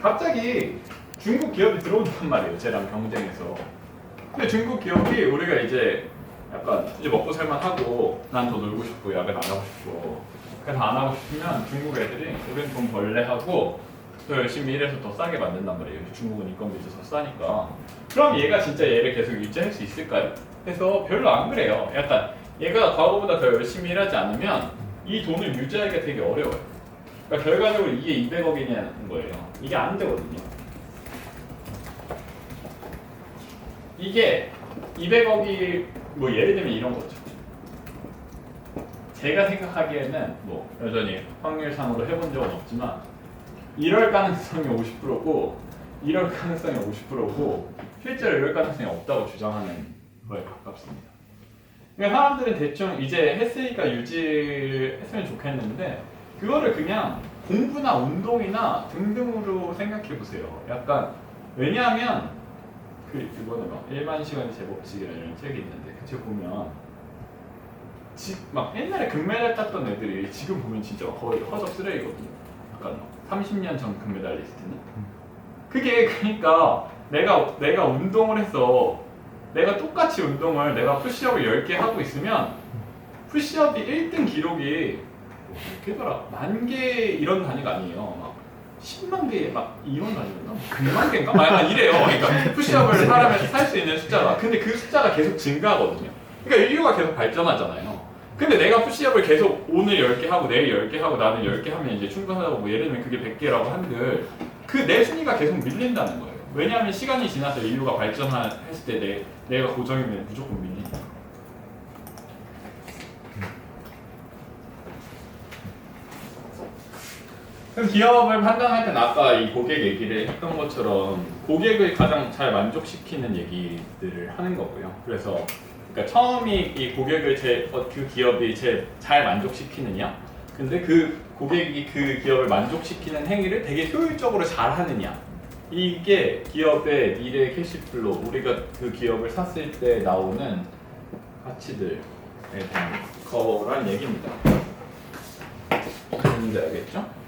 갑자기 중국 기업이 들어온단 말이에요. 쟤랑 경쟁해서. 근데 중국 기업이 우리가 이제 약간 이제 먹고 살만하고 난 더 놀고 싶고 야근 안 하고 싶고 그래서 안 하고 싶으면 중국 애들이 우린 돈 벌래 하고 더 열심히 일해서 더 싸게 만든단 말이에요. 중국은 인건비 더 싸니까. 그럼 얘가 진짜 얘를 계속 유지할 수 있을까요? 그래서 별로 안 그래요. 약간 얘가 과거보다 더 열심히 일하지 않으면 이 돈을 유지하기가 되게 어려워요. 그러니까 결과적으로 이게 200억이냐는 거예요. 이게 안 되거든요. 이게 200억이 뭐 예를 들면 이런 거죠. 제가 생각하기에는 뭐 여전히 확률상으로 해본 적은 없지만 이럴 가능성이 50%고 이럴 가능성이 50%고 실제로 이럴 가능성이 없다고 주장하는 거에 가깝습니다. 그러니까 사람들은 대충 이제 했으니까 유지했으면 좋겠는데 그거를 그냥 공부나 운동이나 등등으로 생각해 보세요. 약간 왜냐하면 그거는 막 일반 시간의 제법칙이라는 이런 책이 있는데 그 책 보면 막 옛날에 금메달 땄던 애들이 지금 보면 진짜 거의 허접 쓰레기거든요. 약간 30년 전 금메달리스트는 그게 그러니까 내가 운동을 해서 내가 똑같이 운동을 내가 푸시업을 10개 하고 있으면 푸시업이 1등 기록이 뭐 몇개더라? 10,000개 이런 단위가 아니에요. 막 10만 개 막 이런 단위였나? 100만 개인가? 막 약간 이래요. 그러니까 푸시업을 사람이 살 수 있는 숫자가. 근데 그 숫자가 계속 증가하거든요. 그러니까 인류가 계속 발전하잖아요. 근데 내가 푸시업을 계속 오늘 10개 하고 내일 10개 하고 나는 10개 하면 이제 충분하다고 뭐 예를 들면 그게 100개라고 한들 그 내 순위가 계속 밀린다는 거예요. 왜냐하면 시간이 지나서 인류가 발전했을 때 내가 고정이면 무조건 밀리니까. 그럼 기업을 판단할 땐 아까 이 고객 얘기를 했던 것처럼 고객을 가장 잘 만족시키는 얘기들을 하는 거고요. 그래서 그러니까 처음이 이 고객을 그 기업이 제일 잘 만족시키느냐, 근데 그 고객이 그 기업을 만족시키는 행위를 되게 효율적으로 잘 하느냐, 이게 기업의 미래 캐시플로우, 우리가 그 기업을 샀을 때 나오는 가치들에 대한 거란 얘기입니다. 뭔지 알겠죠?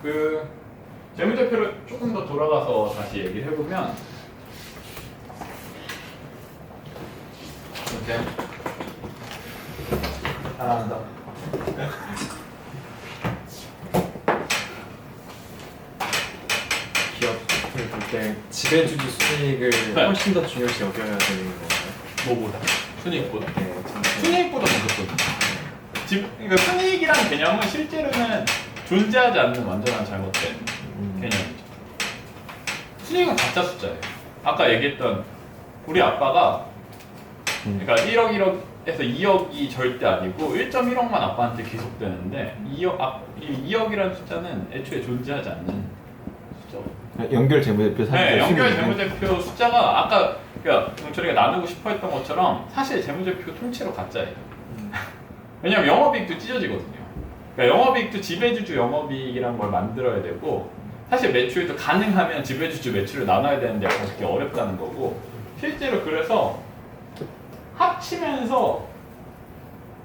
그 재무제표를 조금 더 돌아가서 다시 얘기를 해보면 이렇게 잘한다. 기업을 볼 때 지배주주 수익을 네. 훨씬 더 중요시 여겨야 되는 건가요? 뭐보다? 순이익보다? 네, 저는 순이익보다 무조건. 그러니까 순이익이란 개념은 실제로는 존재하지 않는 완전한 잘못된 개념이죠. 순이익은 가짜 숫자예요. 아까 얘기했던 우리 아빠가 그러니까 1억 1억에서 2억이 절대 아니고 1.1억만 아빠한테 계속 되는데 2억이라는 숫자는 애초에 존재하지 않는 숫자거든요. 연결 재무제표 사실 네, 연결 재무제표 숫자가 아까 그러니까 동철이가 나누고 싶어 했던 것처럼 사실 재무제표 통째로 가짜예요. 왜냐면 영업이익도 찢어지거든요. 그러니까 영업이익도 지배주주 영업이익이란 걸 만들어야 되고 사실 매출도 가능하면 지배주주 매출을 나눠야 되는데 약간 그게 어렵다는 거고 실제로 그래서 합치면서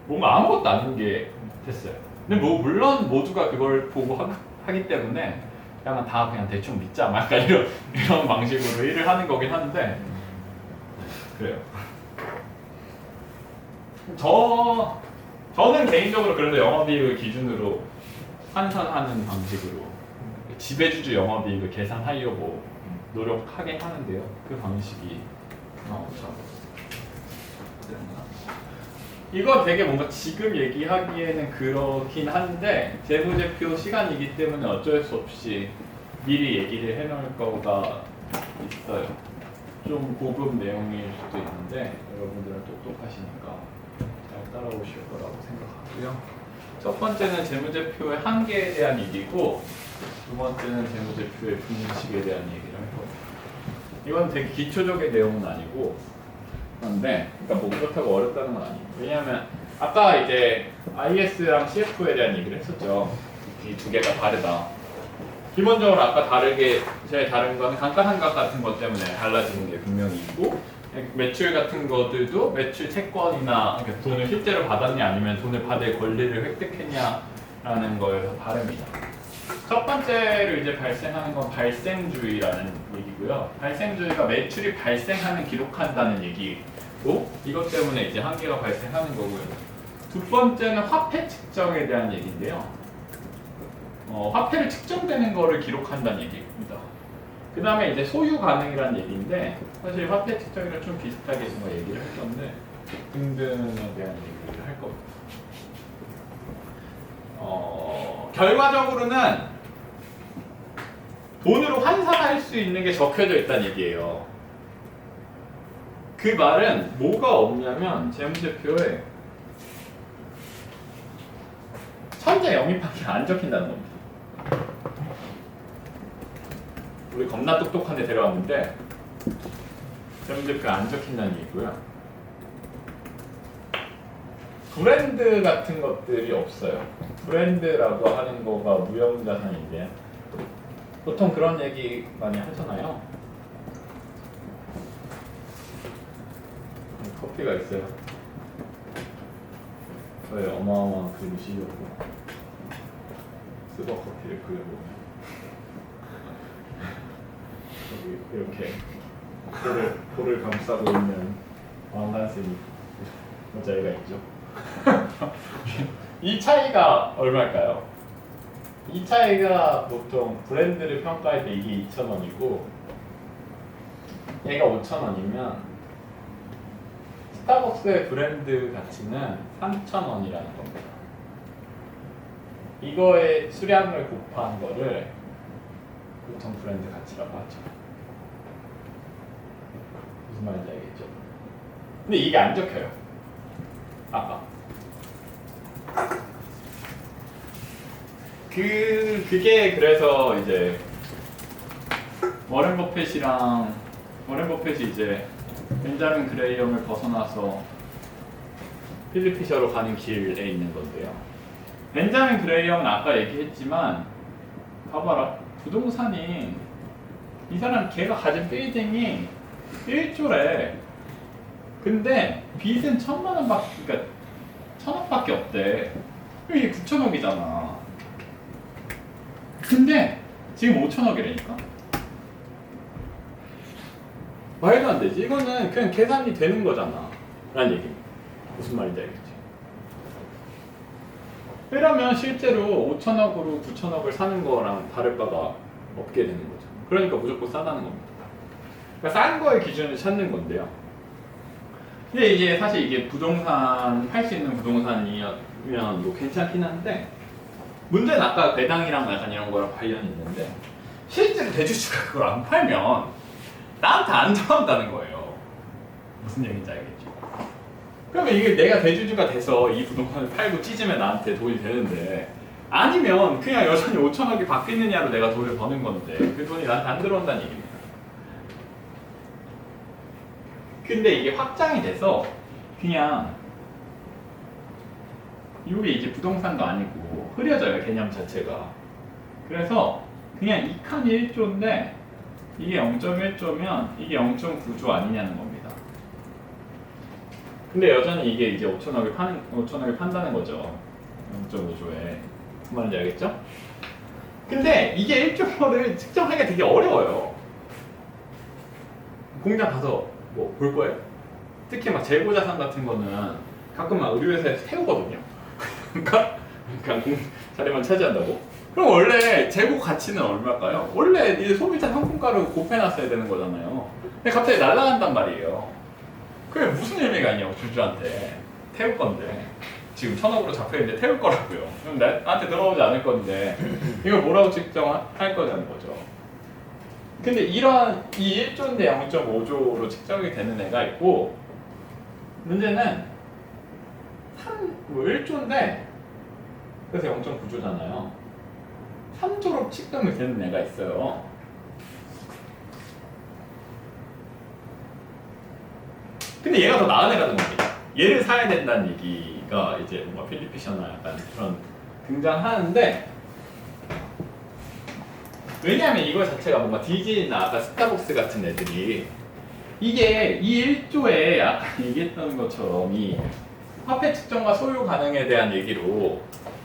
뭔가 아무것도 아닌 게 됐어요. 근데 뭐 물론 모두가 그걸 보고 하기 때문에 약간 다 그냥 대충 믿자 막 약간 이런 방식으로 일을 하는 거긴 한데 그래요. 저는 개인적으로 그래도 영업이익을 기준으로 환산하는 방식으로 지배주주 영업이익을 계산하려고 노력하긴 하는데요. 그 방식이 이거 되게 뭔가 지금 얘기하기에는 그렇긴 한데 재무제표 시간이기 때문에 어쩔 수 없이 미리 얘기를 해놓을 거가 있어요. 좀 고급 내용일 수도 있는데 여러분들은 똑똑하시니까 잘 따라오실 거라고 생각하고요. 첫 번째는 재무제표의 한계에 대한 얘기고 두 번째는 재무제표의 분식에 대한 얘기를 할 거예요. 이건 되게 기초적인 내용은 아니고 그런데 그러니까 뭐 그렇다고 어렵다는 건 아니에요. 왜냐하면 아까 이제 IS랑 CF에 대한 얘기를 했었죠. 이 두 개가 다르다. 기본적으로 아까 제일 다른 건 감가상각 같은 것 때문에 달라지는 게 분명히 있고 매출 같은 것들도 매출 채권이나 그러니까 돈을 실제로 받았냐 아니면 돈을 받을 권리를 획득했냐라는 거에서 다릅니다. 첫 번째로 이제 발생하는 건 발생주의라는 얘기고요. 발생주의가 매출이 발생하는 기록한다는 얘기고 이것 때문에 이제 한계가 발생하는 거고요. 두 번째는 화폐 측정에 대한 얘기인데요. 화폐를 측정되는 거를 기록한다는 얘기입니다. 그 다음에 이제 소유 가능이라는 얘기인데 사실 화폐 측정이랑 좀 비슷하게 뭔가 얘기를 할 건데 등등에 대한 얘기를 할 겁니다. 결과적으로는 돈으로 환산할 수 있는 게 적혀져 있다는 얘기예요. 그 말은 뭐가 없냐면 재무제표에 천재 영입하기 안 적힌다는 겁니다. 우리 겁나 똑똑한 데 데려왔는데 재무제표에 안 적힌다는 얘기고요. 브랜드 같은 것들이 없어요. 브랜드라고 하는 거가 무형자산인데 보통 그런 얘기 많이 하잖아요. 커피가 있어요. 저의 어마어마한 그림을 씌우고 스벅 커피를 그려보면 여기 이렇게 볼을 감싸고 있는 왕관쌤이 여자애가 있죠. 이 차이가 얼마일까요? 이 차이가 보통 브랜드를 평가할 때 이게 2,000원이고 얘가 5,000원이면 스타벅스의 브랜드 가치는 3,000원이라는 겁니다. 이거의 수량을 곱한 거를 보통 브랜드 가치라고 하죠. 무슨 말인지 알겠죠? 근데 이게 안 적혀요. 아까 그게 그래서 이제 워렌 버핏이 이제 벤자민 그레이엄을 벗어나서 필립 피셔로 가는 길에 있는 건데요. 벤자민 그레이엄은 아까 얘기했지만 봐봐라, 부동산이 이 사람 걔가 가진 빌딩이 1조래. 근데 빚은 1,000만 원밖에, 그러니까 1,000원밖에 없대. 이게 9,000억이잖아. 근데 지금 5,000억이라니까? 말도 안 되지. 이거는 그냥 계산이 되는 거잖아 라는 얘기입니다. 무슨 말인지 알겠지? 그러면 실제로 5,000억으로 9,000억을 사는 거랑 다를 바가 없게 되는 거죠. 그러니까 무조건 싸다는 겁니다. 그러니까 싼 거의 기준을 찾는 건데요. 근데 이제 사실 이게 부동산 팔 수 있는 부동산이면 뭐 괜찮긴 한데 문제는 아까 배당이랑 약간 이런 거랑 관련이 있는데 실제로 대주주가 그걸 안 팔면 나한테 안 들어온다는 거예요. 무슨 얘기인지 알겠죠? 그러면 이게 내가 대주주가 돼서 이 부동산을 팔고 찢으면 나한테 돈이 되는데 아니면 그냥 여전히 5,000억이 바뀌느냐로 내가 돈을 버는 건데 그 돈이 나한테 안 들어온다는 얘기입니다. 근데 이게 확장이 돼서 그냥 이게 이제 부동산도 아니고 흐려져요, 개념 자체가. 그래서 그냥 2칸이 1조인데 이게 0.1조면 이게 0.9조 아니냐는 겁니다. 근데 여전히 이게 이제 5,000억을 판다는 거죠. 0.5조에. 무슨 말인지 알겠죠? 근데 이게 1조를 측정하기가 되게 어려워요. 공장 가서 뭐 볼 거예요? 특히 막 재고자산 같은 거는 가끔 막 의류회사에서 태우거든요. 그러니까 자리만 차지한다고? 그럼 원래 재고 가치는 얼마일까요? 원래 이 소비자 상품가를 곱해놨어야 되는 거잖아요. 근데 갑자기 날아간단 말이에요. 그게 무슨 의미가 있냐고, 주주한테. 태울 건데. 지금 1,000억으로 잡혀있는데 태울 거라고요. 그럼 나한테 들어오지 않을 건데 이걸 뭐라고 측정할 거냐는 거죠. 근데 이 1조인데 0.5조로 측정이 되는 애가 있고 문제는 1조인데 그래서 0.9조잖아요. 3조로 측정이 되는 애가 있어요. 근데 얘가 더 나은 애라는 겁니다. 얘를 사야 된다는 얘기가 이제 뭔가 필립 피셔나 약간 그런 등장하는데 왜냐하면 이거 자체가 뭔가 디즈니나 아까 스타벅스 같은 애들이 이게 이 1조에 아까 얘기했던 것처럼 이 화폐 측정과 소유 가능에 대한 얘기로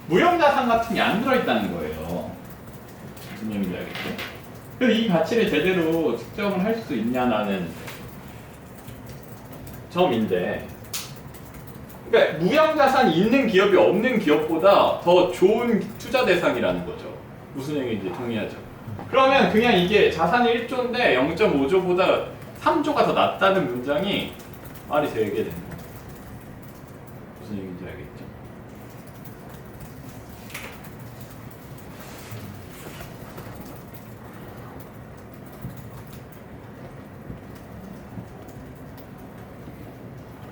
무형자산 같은 게 안 들어있다는 거예요. 무슨 얘기인지 알겠죠? 그래서 이 가치를 제대로 측정을 할 수 있냐라는 점인데, 그러니까 무형자산이 있는 기업이 없는 기업보다 더 좋은 투자 대상이라는 거죠. 무슨 얘기인지 동의하죠? 그러면 그냥 이게 자산이 1조인데 0.5조보다 3조가 더 낫다는 문장이 말이 되게 되는 거예요. 무슨 얘기인지 알겠죠?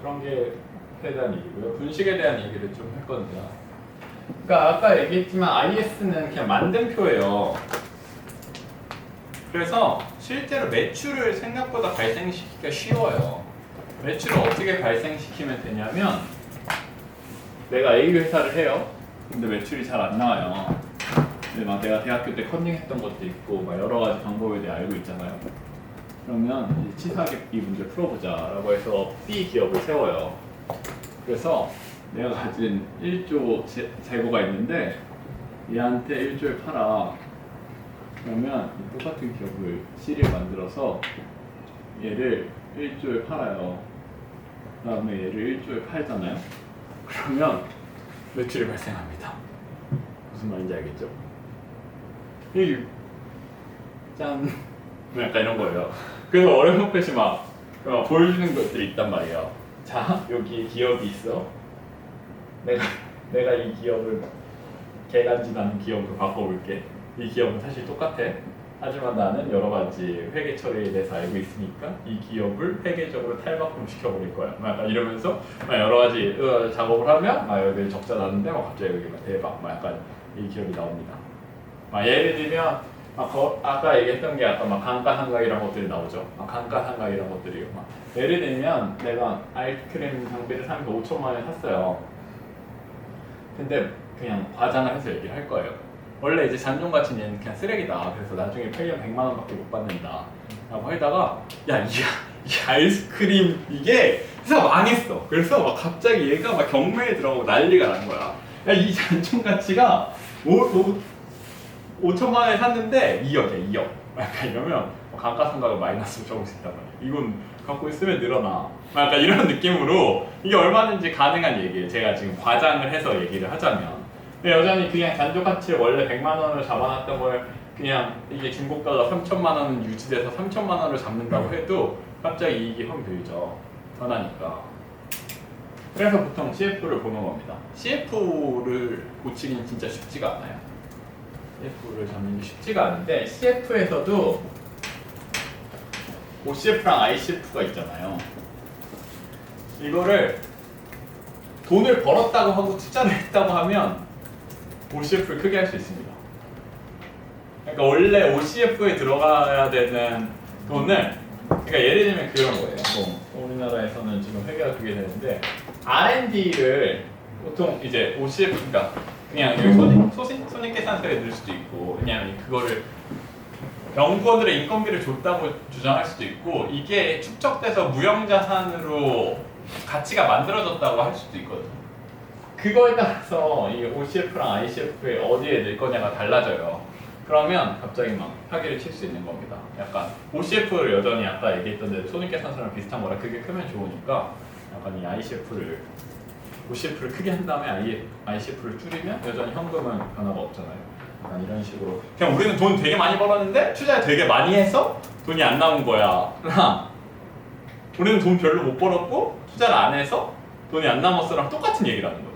그런 게에 대한 얘기고요. 분식에 대한 얘기를 좀 할 건데요. 그러니까 아까 얘기했지만 IS는 그냥 만든 표예요. 그래서 실제로 매출을 생각보다 발생시키기가 쉬워요. 매출을 어떻게 발생시키면 되냐면, 내가 A 회사를 해요. 근데 매출이 잘 안 나와요. 근데 막 내가 대학교 때 컨닝했던 것도 있고 막 여러 가지 방법에 대해 알고 있잖아요. 그러면 이제 치사하게 이 문제 풀어보자라고 해서 B 기업을 세워요. 그래서 내가 가진 1조 재고가 있는데 얘한테 1조에 팔아. 그러면 이 똑같은 기업을 C를 만들어서 얘를 1조에 팔아요. 그 다음에 얘를 1조에 팔잖아요. 그러면 매출이 발생합니다. 무슨 말인지 알겠죠? 이 짠. 약간 이런 거예요. 그래서 어렴풋이 막 보여주는 것들이 있단 말이에요. 자, 여기 기업이 있어. 내가 이 기업을 개간지나는 기업으로 바꿔볼게. 이 기업은 사실 똑같아. 하지만 나는 여러 가지 회계 처리에 대해서 알고 있으니까 이 기업을 회계적으로 탈바꿈 시켜버릴 거야. 막 약간 이러면서 막 여러 가지 작업을 하면 막 여기 적자 나는데 막 갑자기 여기 막 대박. 막 약간 이 기업이 나옵니다. 막 예를 들면 아까 얘기했던 게 아까 막 감가상각 이런 것들이 나오죠. 막 감가상각 이런 것들이요. 막 예를 들면 내가 아이스크림 장비를 사면서 5천만 원에 샀어요. 근데 그냥 과장을 해서 얘기를 할 거예요. 원래 이제 잔존가치는 얘는 그냥 쓰레기다. 그래서 나중에 팔면 100만 원밖에 못 받는다. 라고 하다가 이 아이스크림 이게 회사가 망했어. 그래서 막 갑자기 얘가 막 경매에 들어가고 난리가 난 거야. 야, 이 잔존가치가 5천만 원에 샀는데 2억이야, 2억. 약간 이러면 감가상각을 마이너스로 적을 수 있단 말이야. 이건 갖고 있으면 늘어나. 약간 이런 느낌으로 이게 얼마든지 가능한 얘기예요. 제가 지금 과장을 해서 얘기를 하자면. 근데 여전히 그냥 잔존가치를 원래 100만 원으로 잡아놨던 걸 그냥 이게 중고가가 3천만 원은 유지돼서 3천만 원을 잡는다고 해도 갑자기 이익이 확 늘죠. 변하니까. 그래서 보통 CF를 보는 겁니다. CF를 고치기는 진짜 쉽지가 않아요. CF를 잡는 게 쉽지가 않은데 CF에서도 OCF랑 ICF가 있잖아요. 이거를 돈을 벌었다고 하고 투자를 했다고 하면 OCF를 크게 할 수 있습니다. 그러니까 원래 OCF에 들어가야 되는 돈을, 그러니까 예를 들면 그런 거예요. 뭐 우리나라에서는 지금 회계가 그게 되는데 R&D를 보통 이제 OCF가 그냥 여기 손익계산서에 넣을 수도 있고, 그냥 그거를 연구원들의 인건비를 줬다고 주장할 수도 있고, 이게 축적돼서 무형자산으로 가치가 만들어졌다고 할 수도 있거든요. 그거에 따라서 이 OCF랑 ICF에 어디에 넣을 거냐가 달라져요. 그러면 갑자기 막 사기를 칠 수 있는 겁니다. 약간 OCF를 여전히 아까 얘기했던 대로 손익계산서랑 비슷한 거라 그게 크면 좋으니까 약간 이 OCF를 크게 한 다음에 ICF를 줄이면 여전히 현금은 변화가 없잖아요. 약간 이런 식으로 그냥 우리는 돈 되게 많이 벌었는데 투자를 되게 많이 해서 돈이 안 나온 거야. 우리는 돈 별로 못 벌었고 투자를 안 해서 돈이 안 남았어랑 똑같은 얘기를 하는 거죠.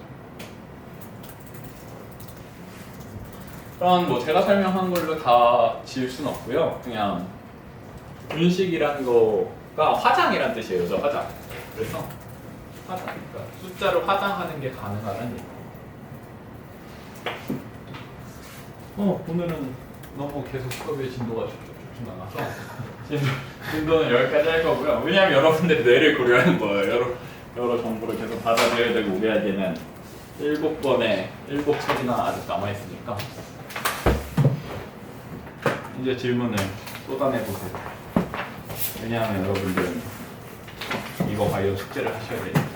그런 뭐 제가 설명한 걸로 다 지을 수는 없고요. 그냥 분식이라는 거가 화장이란 뜻이에요. 저 화장. 그래서 화장, 그러니까 숫자로 화장하는 게 가능하다는 얘기. 오늘은 너무 계속 수업의 진도가 쭉쭉쭉 나가서 진도는 여기까지 할 거고요. 왜냐하면 여러분들이 뇌를 고려하는 거예요. 여러 정보를 계속 받아들여야 되고 우려야 되는 7번에 7책이나 아직 남아있으니까 이제 질문을 쏟아내 보세요. 왜냐하면 여러분들은 이거 바이오 숙제를 하셔야 되니까.